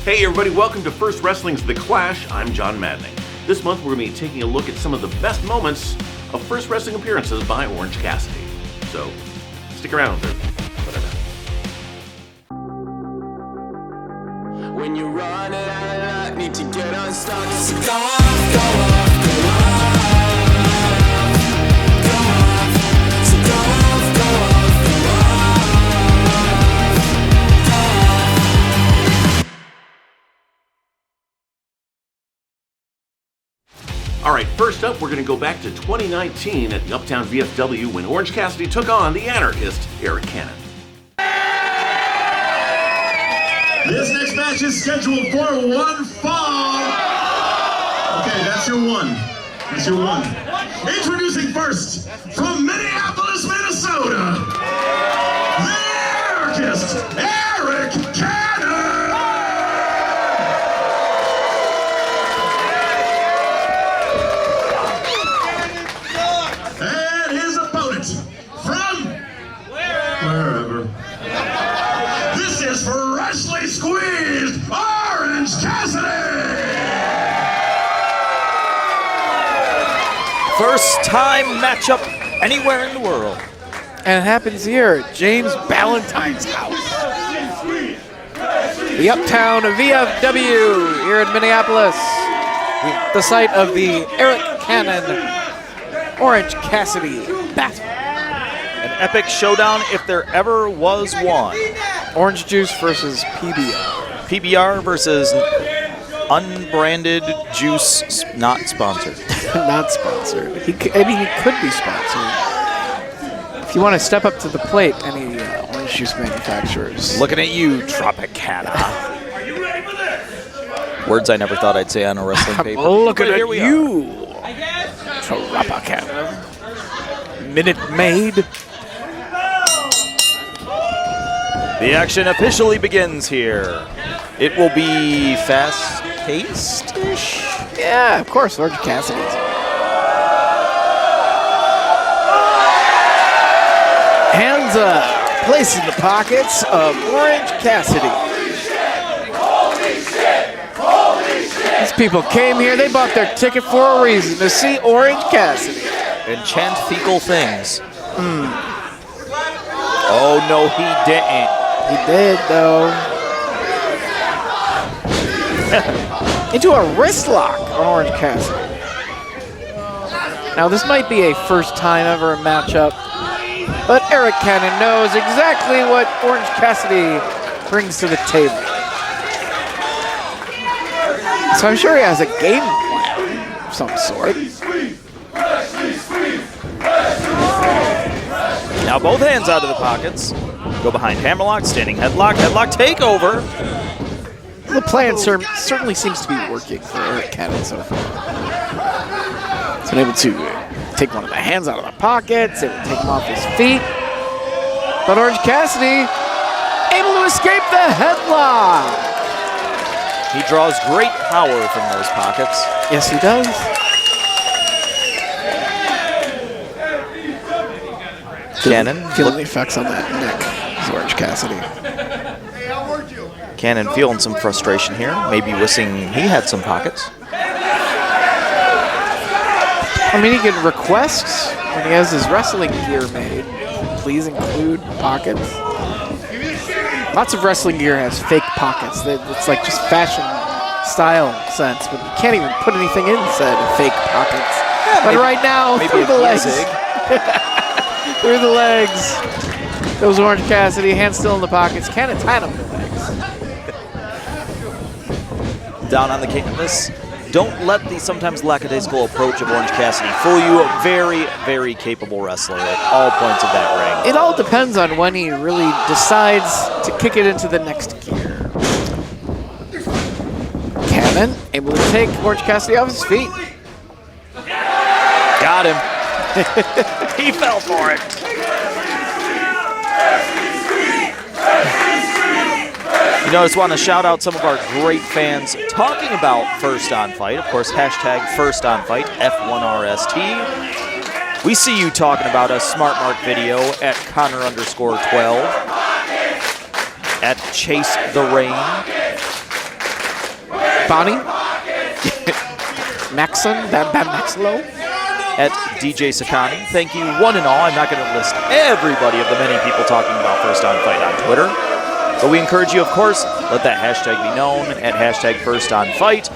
Hey everybody, welcome to First Wrestling's The Clash. I'm John Maddening. This month we're going to be taking a look at some of the best moments of First Wrestling appearances by Orange Cassidy. So, stick around or whatever. When you run out of luck, need to get unstuck. So go off, go off, go off. Go off. So go off, go off, go off. Alright, first up we're going to go back to 2019 at the Uptown VFW when Orange Cassidy took on the anarchist Eric Cannon. This next match is scheduled for one fall. Okay, that's your one. That's your one. Introducing first, from Minneapolis, Minnesota, the anarchist, Eric Cannon! And his opponent, from wherever. This is freshly squeezed Orange Cassidy! First time matchup anywhere in the world. And it happens here at James Ballantyne's house. The Uptown VFW here in Minneapolis. The site of the Eric Cannon Orange Cassidy battle. An epic showdown if there ever was one. Orange juice versus PBR. PBR versus unbranded juice, not sponsored. Not sponsored. He could be sponsored. If you want to step up to the plate, any orange juice manufacturers. Looking at you, Tropicana. Words I never thought I'd say on a wrestling paper. Looking But at here we you, Tropicana. Minute Maid. The action officially begins here. It will be fast-paced-ish. Yeah, of course, Orange Cassidy's. Hands placed in the pockets of Orange Cassidy. These people came here, they bought their ticket for a reason, to see Orange Cassidy. And chant fecal things. Oh, no, he didn't. He did, though. Into a wrist lock on Orange Cassidy. Now, this might be a first time ever matchup, but Eric Cannon knows exactly what Orange Cassidy brings to the table. So I'm sure he has a game plan of some sort. Now both hands out of the pockets. Go behind hammerlock, standing headlock, headlock takeover. The plan certainly seems to be working for Eric Cannon so far. He's been able to take one of the hands out of the pockets, able to take him off his feet. But Orange Cassidy able to escape the headlock. He draws great power from those pockets. Yes, he does. Cannon. Feeling the effects on that neck is Orange Cassidy. Cannon feeling some frustration here. Maybe wishing he had some pockets. I mean, he can request when he has his wrestling gear made. Please include pockets. Lots of wrestling gear has fake pockets. It's like just fashion style sense, but you can't even put anything inside of fake pockets. Yeah, but right now, through the legs. Through the legs. Goes Orange Cassidy, hands still in the pockets. Cannon tied him to the legs. Down on the canvas. Don't let the sometimes lackadaisical approach of Orange Cassidy fool you. A very, very capable wrestler at all points of that ring. It all depends on when he really decides to kick it into the next gear. Cannon able to take Orange Cassidy off his feet. Got him. He fell for it. You know, I just want to shout out some of our great fans talking about First On Fight. Of course, hashtag First On Fight, F1RST. We see you talking about us, Smart Mark Video, at Connor_12, at Chase the Rain. Bonnie. Maxon, Bam Bam Maxlow. At DJ Sakani. Thank you, one and all. I'm not going to list everybody of the many people talking about First On Fight on Twitter. But we encourage you, of course, let that hashtag be known at hashtag First On Fight.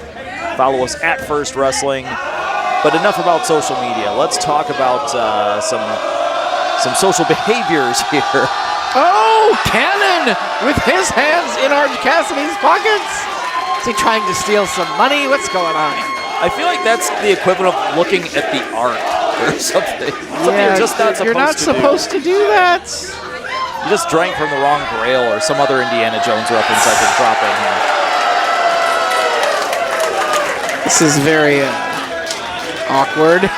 Follow us at First Wrestling. But enough about social media. Let's talk about some social behaviors here. Oh, Cannon with his hands in Orange Cassidy's pockets. Is he trying to steal some money? What's going on? I feel like that's the equivalent of looking at the ark or something. Yeah, you're just not you're not supposed to do that. You just drank from the wrong grail or some other Indiana Jones reference I could drop in here. This is very awkward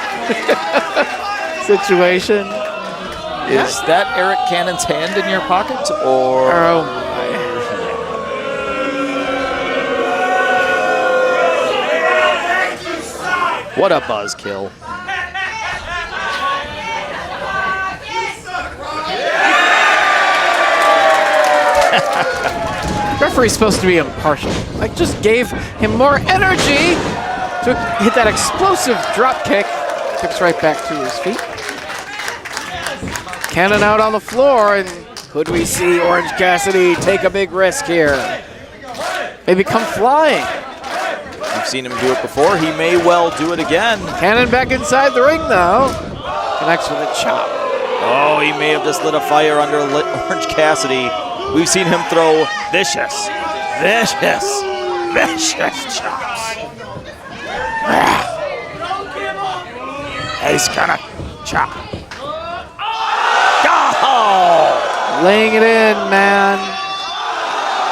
situation. Is that Eric Cannon's hand in your pocket, or? Oh my. What a buzzkill. Referee's supposed to be impartial. Like, just gave him more energy to hit that explosive drop kick. Kicks right back to his feet. Cannon out on the floor, and could we see Orange Cassidy take a big risk here? Maybe come flying. We've seen him do it before. He may well do it again. Cannon back inside the ring, though. Connects with a chop. Oh, he may have just lit a fire under Orange Cassidy. We've seen him throw vicious chops. He's gonna chop. Oh! Laying it in, man.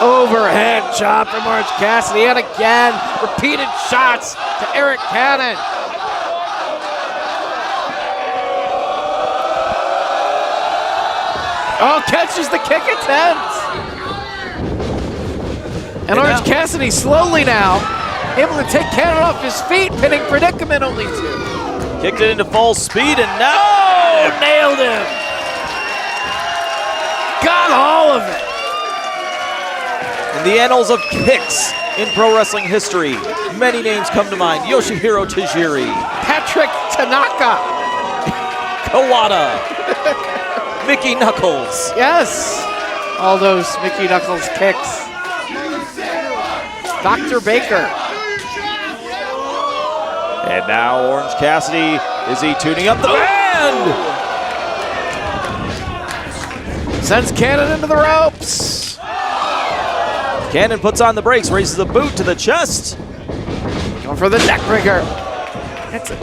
Overhead chop from Orange Cassidy, and again, repeated shots to Eric Cannon. Oh, catches the kick attempt. And Orange Cassidy slowly now able to take Cannon off his feet, pinning predicament only two. Kicked it into full speed, and now Nailed him. Got all of it. in the annals of kicks in pro wrestling history, many names come to mind. Yoshihiro Tajiri, Patrick Tanaka. Kawada, Mickey Knuckles. Yes. All those Mickey Knuckles kicks. Dr. Baker. And now Orange Cassidy, is he tuning up the band? Sends Cannon into the ropes. Cannon puts on the brakes, raises a boot to the chest. Going for the neck breaker. That's it.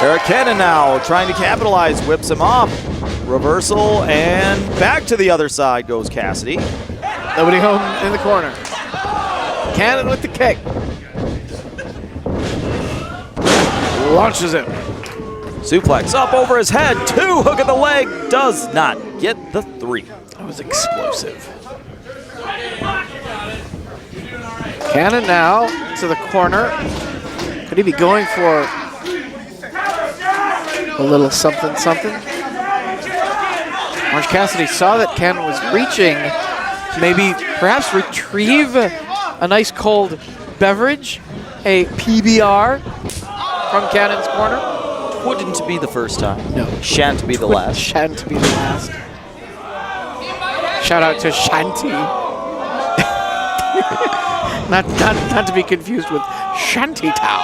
Eric Cannon now trying to capitalize, whips him off. Reversal, and back to the other side goes Cassidy. Nobody home in the corner. Cannon with the kick. Launches him. Suplex up over his head, two, hook of the leg, does not get the three. That was explosive. Cannon now to the corner. Could he be going for a little something something? Orange Cassidy saw that Cannon was reaching to maybe perhaps retrieve a nice cold beverage, a PBR from Cannon's corner. Wouldn't be the first time. No. Shan't be the last. Shan't be the last. Shout out to Shanty. not to be confused with Shantytown.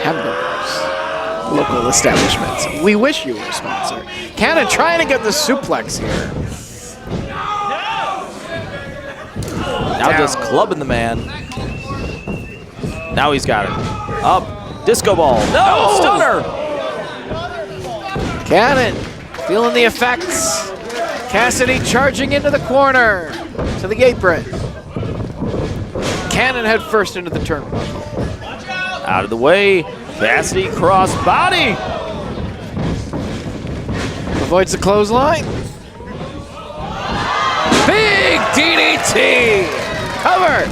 Hamburgers. Local establishments. We wish you were a sponsor. Cannon trying to get the suplex here. Now just clubbing the man. Now he's got it. Up. Disco ball. No! Stunner! Cannon feeling the effects. Cassidy charging into the corner to the apron. Cannon head first into the turnbuckle. Out of the way. Cassidy cross body. Avoids the clothesline. Big DDT. Covered.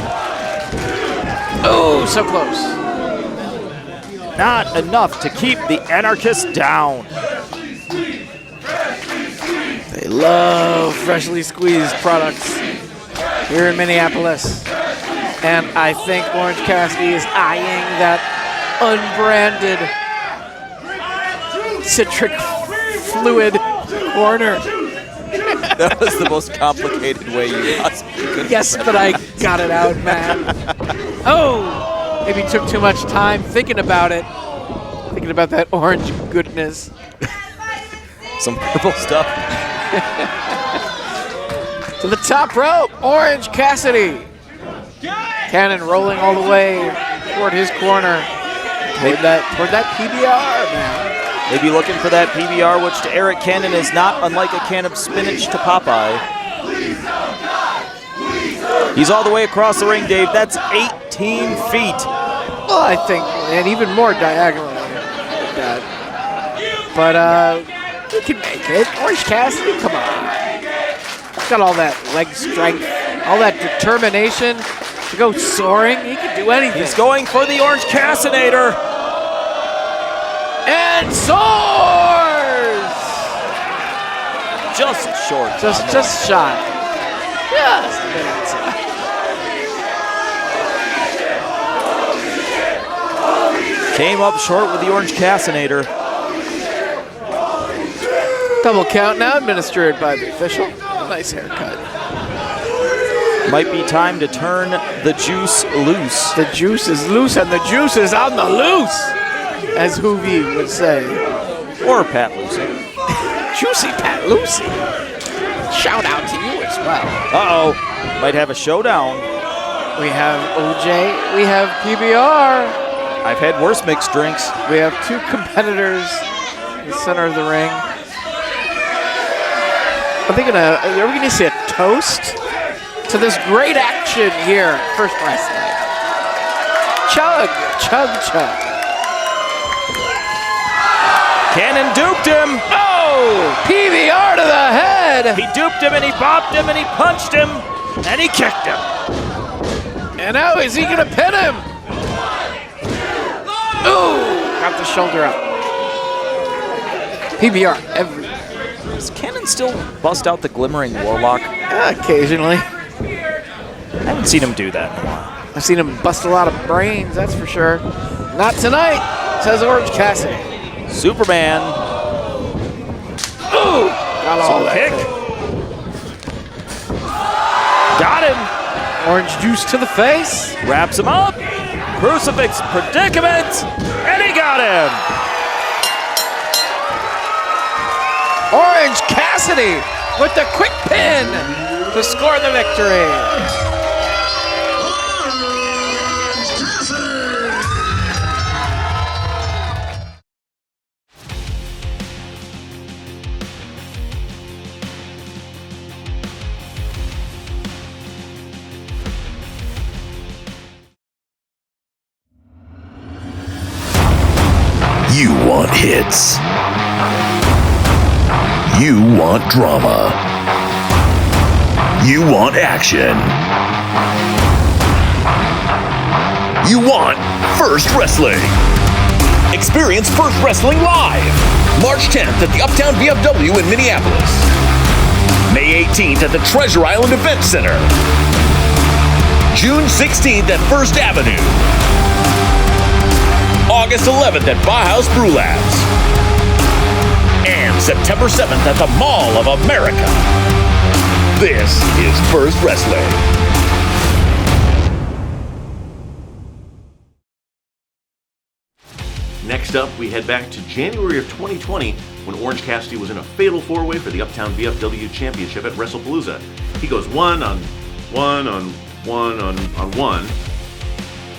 Oh, so close. Not enough to keep the Anarchists down. They love freshly squeezed products. here in Minneapolis. And I think Orange Cassidy is eyeing that unbranded citric fluid corner. That was the most complicated way you possibly could. Yes, but I got it out, man. Oh, maybe took too much time thinking about it. Thinking about that orange goodness. Some purple stuff. To the top rope, Orange Cassidy. Cannon rolling all the way toward his corner. Toward that PBR, man. Maybe looking for that PBR, which to Eric Cannon is not unlike a can of spinach to Popeye. He's all the way across the ring, Dave. That's 18 feet. Well, I think, and even more diagonally than that. But he can make it. Orange Cassidy, come on. He's got all that leg strength, all that determination to go soaring. He can do anything. He's going for the Orange Cassinator. And soars! Just short. Just shy. Just a bit inside. Came up short with the Orange Cassinator. Double count now administered by the official. Nice haircut. Might be time to turn the juice loose. The juice is loose and the juice is on the loose, as Hoovie would say. Or Pat Lucy. Juicy Pat Lucy. Shout out to you as well. Uh-oh. Might have a showdown. We have OJ. We have PBR. I've had worse mixed drinks. We have two competitors in the center of the ring. Are we gonna see a toast to this great action here at First Wrestling? Chug, chug, chug. Cannon duped him. Oh, PBR to the head. He duped him and he bopped him and he punched him and he kicked him. And now is he gonna pin him? Ooh, got the shoulder up. PBR every. Does Cannon still bust out the glimmering warlock? Occasionally. I haven't seen him do that in a while. I've seen him bust a lot of brains, that's for sure. Not tonight, says Orange Cassidy. Superman. Ooh! Got all that kick. Got him. Orange juice to the face. Wraps him up. Crucifix predicament. And he got him. Orange Cassidy with the quick pin to score the victory. Orange Cassidy! You want hits. You want drama. You want action. You want First Wrestling. Experience First Wrestling live. March 10th at the Uptown VFW in Minneapolis. May 18th at the Treasure Island Event Center. June 16th at First Avenue. August 11th at Bauhaus Brew Labs. And September 7th at the Mall of America. This is First Wrestling. Next up, we head back to January of 2020 when Orange Cassidy was in a fatal four-way for the Uptown VFW Championship at WrestlePalooza. He goes one on one,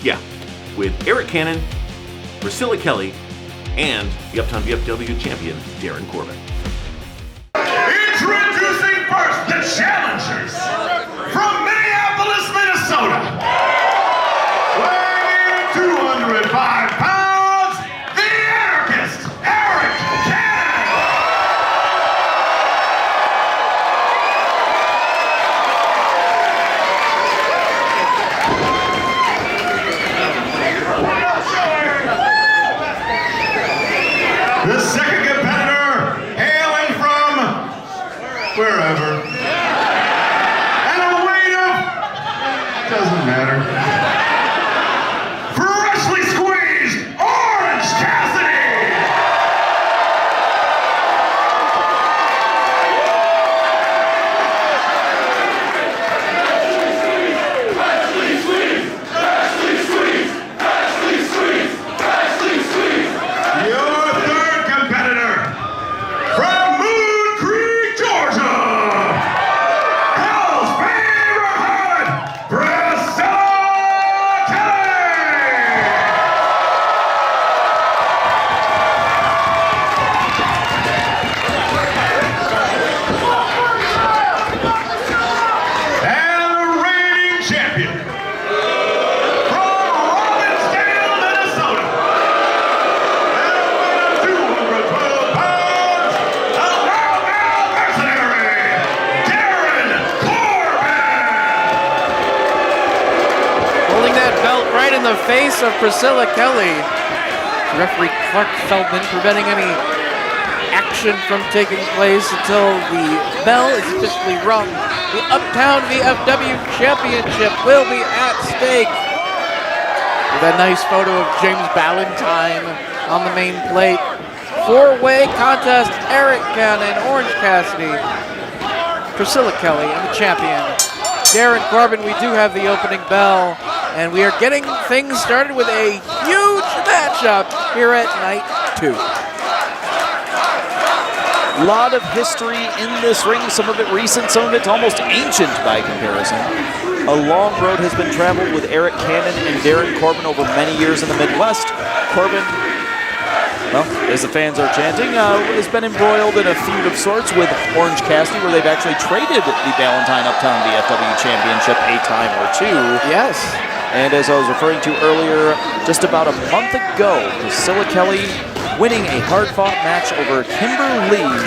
yeah, with Eric Cannon, Priscilla Kelly, and the Uptown VFW champion, Darren Corbin. Introducing first the challengers from Minneapolis, Minnesota. Weighing 205 pounds, the anarchist, Eric Cannon. The second competitor, face of Priscilla Kelly. Referee Clark Feldman preventing any action from taking place until the bell is officially rung. The Uptown VFW Championship will be at stake. With a nice photo of James Ballantyne on the main plate. Four-way contest, Eric Cannon, Orange Cassidy, Priscilla Kelly, and the champion, Darren Corbin. We do have the opening bell, and we are getting things started with a huge matchup here at night 2. A lot of history in this ring, some of it recent, some of it almost ancient by comparison. A long road has been traveled with Eric Cannon and Darren Corbin over many years in the Midwest. Corbin, well, as the fans are chanting, has been embroiled in a feud of sorts with Orange Cassidy, where they've actually traded the Ballantyne Uptown VFW Championship a time or two. Yes. And as I was referring to earlier, just about a month ago, Priscilla Kelly winning a hard-fought match over Kimber Lee.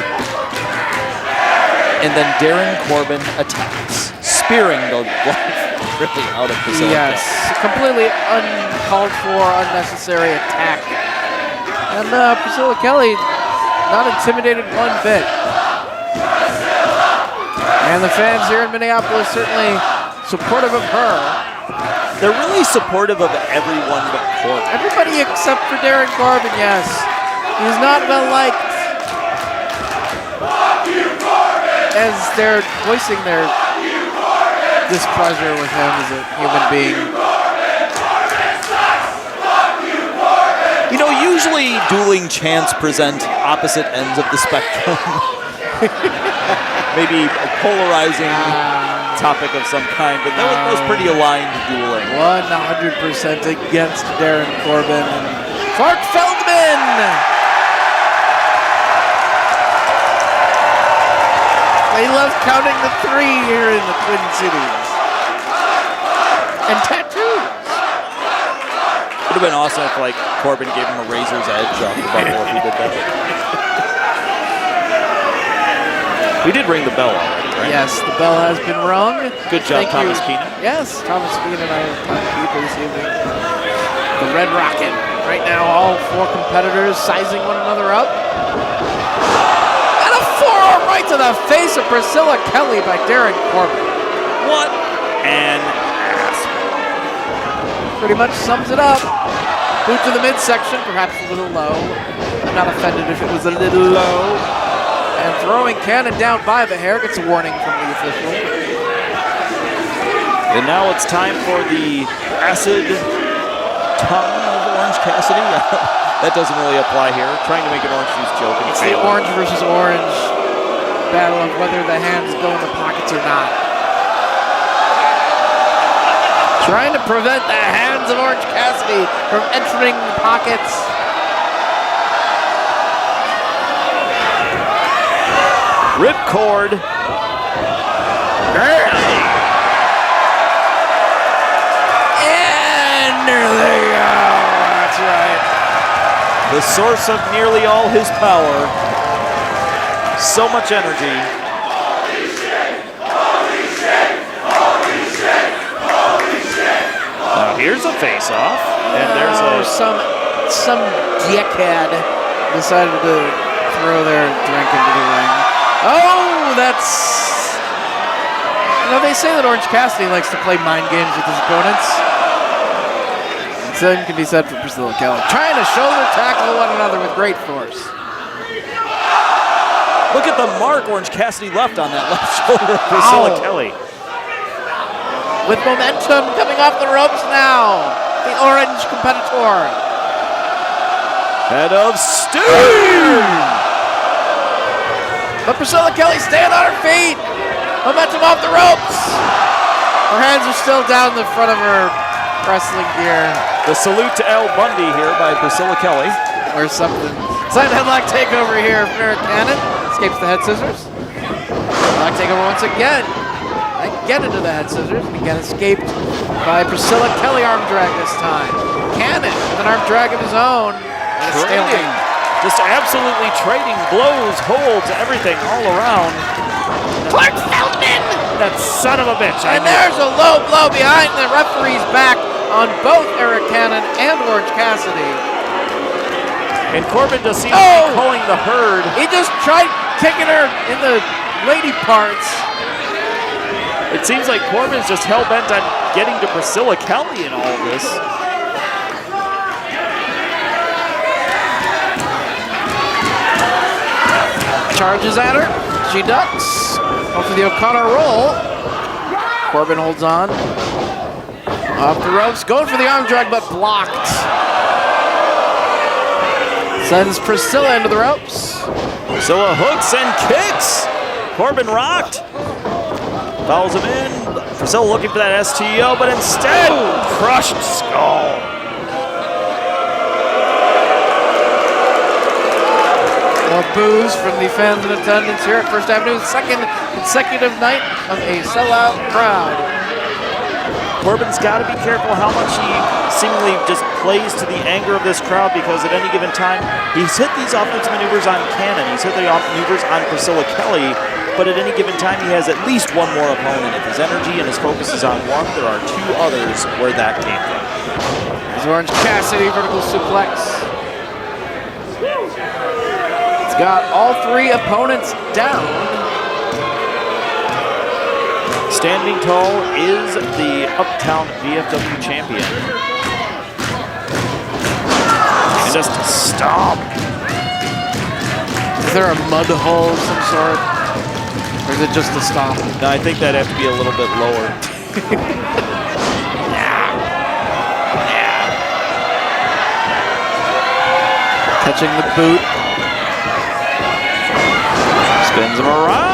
And then Darren Corbin attacks, spearing the life really out of Priscilla Kelly. Yes, completely uncalled for, unnecessary attack. And Priscilla Kelly not intimidated one bit. And the fans here in Minneapolis certainly supportive of her. They're really supportive of everyone but Corbin. Everybody except for Darren Corbin, yes. He's not well liked. As they're voicing their displeasure with him as a human being. You know, usually dueling chants present opposite ends of the spectrum. Maybe a polarizing topic of some kind, but that was pretty aligned dueling. 100% against Darren Corbin and Clark Feldman. They love counting the 3 here in the Twin Cities. And tattoos. Would have been awesome if, like, Corbin gave him a razor's edge off the bubble if he did that. We did ring the bell already, right? Yes, the bell has been rung. Good job, Thank Thomas you. Keenan. Yes, Thomas Keenan and I have timekeeper this evening. The Red Rocket. Right now, all 4 competitors sizing one another up. And a forearm right to the face of Priscilla Kelly by Darren Corbin. What an ass. Pretty much sums it up. Boot to the midsection, perhaps a little low. I'm not offended if it was a little low. And throwing Cannon down by the hair gets a warning from the official. And now it's time for the acid tongue of Orange Cassidy. That doesn't really apply here. Trying to make an orange juice joke. And It's the orange versus orange battle of whether the hands go in the pockets or not. Trying to prevent the hands of Orange Cassidy from entering the pockets. Ripcord. And there they go. That's right. The source of nearly all his power. So much energy. Now here's a face-off. And there's some dickhead decided to throw their drink into the ring. Oh, that's... You know, they say that Orange Cassidy likes to play mind games with his opponents. The same can be said for Priscilla Kelly. Trying to shoulder tackle one another with great force. Look at the mark Orange Cassidy left on that left shoulder of Priscilla Kelly. With momentum coming off the ropes now. The Orange competitor. Head of steam! But Priscilla Kelly staying on her feet. Momentum off the ropes. Her hands are still down the front of her wrestling gear. The salute to Al Bundy here by Priscilla Kelly. Or something. Side headlock takeover here from Eric Cannon. Escapes the head scissors. Headlock takeover once again. Again into the head scissors. And again escaped by Priscilla Kelly. Arm drag this time. Cannon with an arm drag of his own. And a Trading. stalemate. Just absolutely trading blows, holds, everything all around. Clark Feldman! That son of a bitch. And there's a low blow behind the referee's back. on both Eric Cannon and Orange Cassidy. And Corbin just seems to be calling the herd. He just tried kicking her in the lady parts. It seems like Corbin's just hell-bent on getting to Priscilla Kelly in all of this. Charges at her. She ducks. Off of the O'Connor roll. Corbin holds on. Off the ropes. Going for the arm drag, but blocked. Sends Priscilla into the ropes. Priscilla hooks and kicks. Corbin rocked. Follows him in. Priscilla looking for that STO, but instead, crushed skull. More boos from the fans in attendance here at First Avenue's second consecutive night of a sellout crowd. Corbin's got to be careful how much he seemingly just plays to the anger of this crowd, because at any given time, he's hit these offensive maneuvers on Cannon, he's hit the maneuvers on Priscilla Kelly, but at any given time, he has at least one more opponent. If his energy and his focus is on one, there are two others where that came from. There's Orange Cassidy, vertical suplex. It's got all three opponents down. Standing tall is the Uptown VFW champion. And just a stomp. Is there a mud hole of some sort? Or is it just a stomp? No, I think that'd have to be a little bit lower. Catching the boot. Spins him around.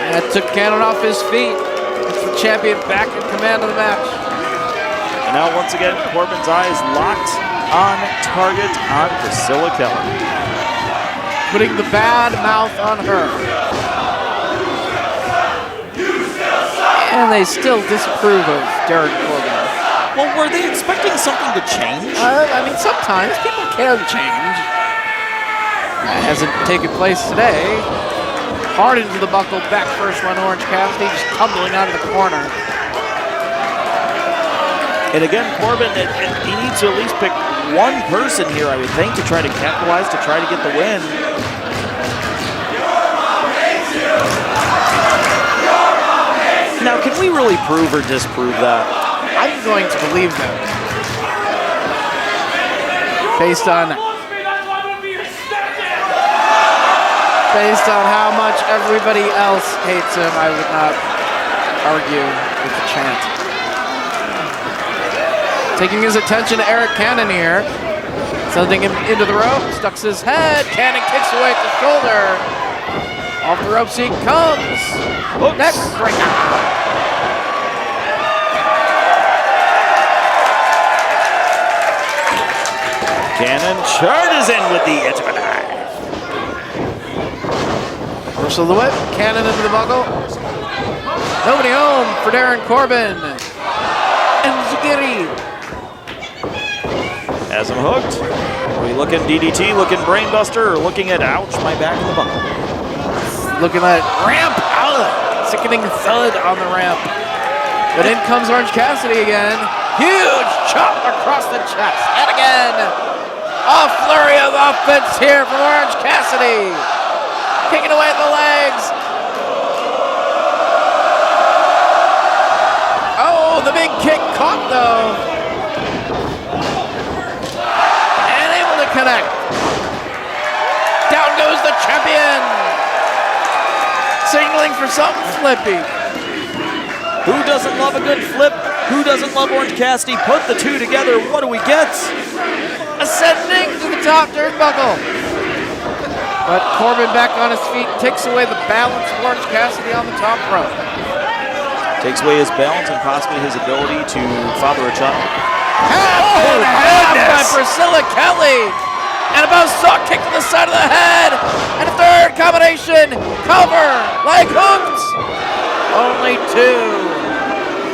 That took Cannon off his feet. It's the champion back in command of the match. And now once again, Corbin's eyes locked on target on Priscilla Kelly. Putting the bad mouth on her. And they still disapprove of Darren Corbin. Well, were they expecting something to change? I mean, sometimes people can change. That hasn't taken place today. Hard into the buckle, back first one, Orange Cassidy just tumbling out of the corner. And again, Corbin, he needs to at least pick one person here, I would think, to try to capitalize, to try to get the win. Now, can we really prove or disprove that? I'm going to believe them. Based on how much everybody else hates him, I would not argue with the chant. Taking his attention to Eric Cannon here. Sending him into the ropes, ducks his head. Cannon kicks away at the shoulder. Off the ropes he comes. Neck breaker. Cannon charges in with the edge of a knife. Reversal of the whip, Cannon into the buckle. Nobody home for Darren Corbin. And Zugiri. Has him hooked. Are we looking DDT, looking brainbuster, or looking at ouch, my back in the buckle? Looking at ramp out. Sickening thud on the ramp. But in comes Orange Cassidy again. Huge chop across the chest. And again, a flurry of offense here from Orange Cassidy. Kicking away at the legs. Oh, the big kick caught though. And able to connect. Down goes the champion. Signaling for something flippy. Who doesn't love a good flip? Who doesn't love Orange Cassidy? Put the two together, what do we get? Ascending to the top turnbuckle. But Corbin back on his feet, takes away the balance of Orange Cassidy on the top rope. Takes away his balance and possibly his ability to father a child. Half by Priscilla Kelly. And a buzzsaw kick to the side of the head. And a third combination. Cover. Leg hooked. Only two.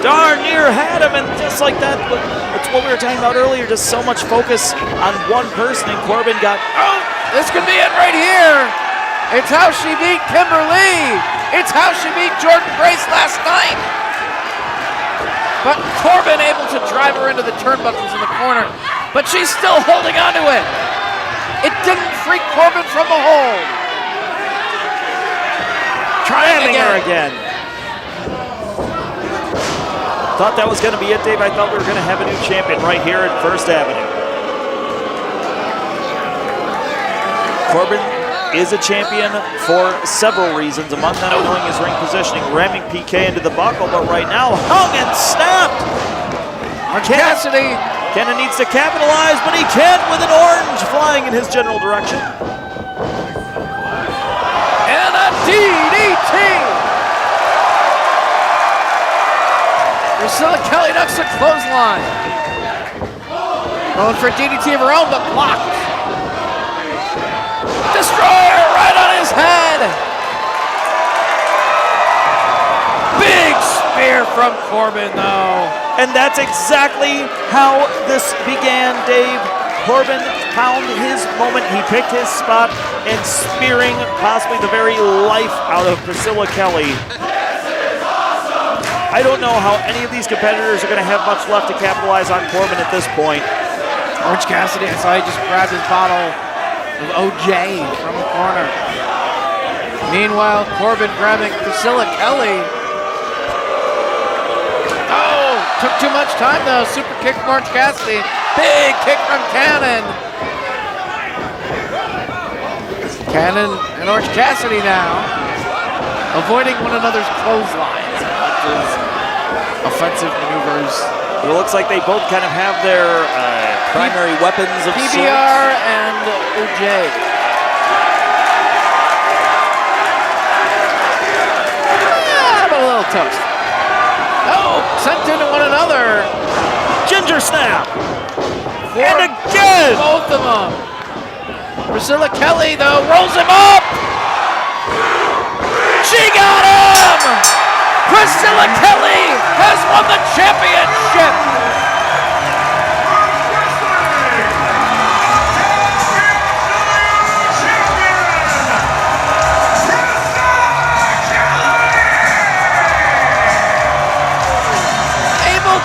Darn near had him, and just like that, it's what we were talking about earlier, just so much focus on one person, and Corbin got, oh, this could be it right here. It's how she beat Kimberly. It's how she beat Jordan Grace last night. But Corbin able to drive her into the turnbuckles in the corner. But she's still holding on to it. It didn't free Corbin from the hold. Trying her again. Thought that was going to be it, Dave. I thought we were going to have a new champion right here at First Avenue. Corbin is a champion for several reasons, among them knowing his ring positioning, ramming PK into the buckle, but right now hung and snapped. Orange Cassidy. Cannon needs to capitalize, but he can't with an orange flying in his general direction. And a DDT. Priscilla Kelly ducks a clothesline. Going for a DDT of her own, but blocked. Destroyer right on his head. Big spear from Corbin, though. And that's exactly how this began, Dave. Corbin found his moment. He picked his spot and spearing possibly the very life out of Priscilla Kelly. I don't know how any of these competitors are going to have much left to capitalize on Corbin at this point. Orange Cassidy, I saw he just grabbed his bottle of OJ from the corner. Meanwhile, Corbin grabbing Priscilla Kelly. Oh, took too much time though. Super kick from Orange Cassidy. Big kick from Cannon. Cannon and Orange Cassidy now avoiding one another's clotheslines, which is offensive maneuvers. It looks like they both kind of have their primary weapons of PBR sorts. and OJ. But a little toast. Oh, sent into one another. Ginger snap. For And again. both of them. Priscilla Kelly, though, rolls him up. She got him. Priscilla Kelly has won the championship.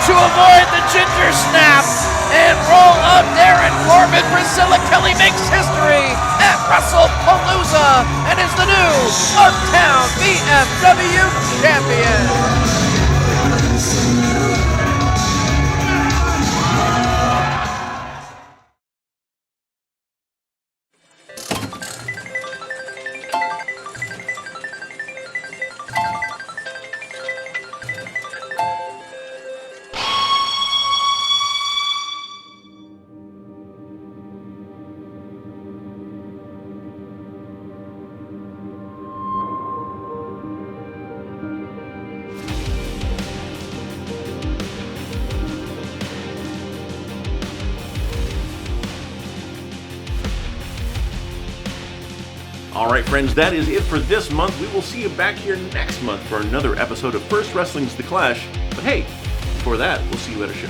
To avoid the ginger snap and roll up Darren Corbin. Priscilla Kelly makes history at WrestlePalooza and is the new Uptown BMW champion. All right, friends, that is it for this month. We will see you back here next month for another episode of First Wrestling's The Clash. But hey, before that, we'll see you at a show.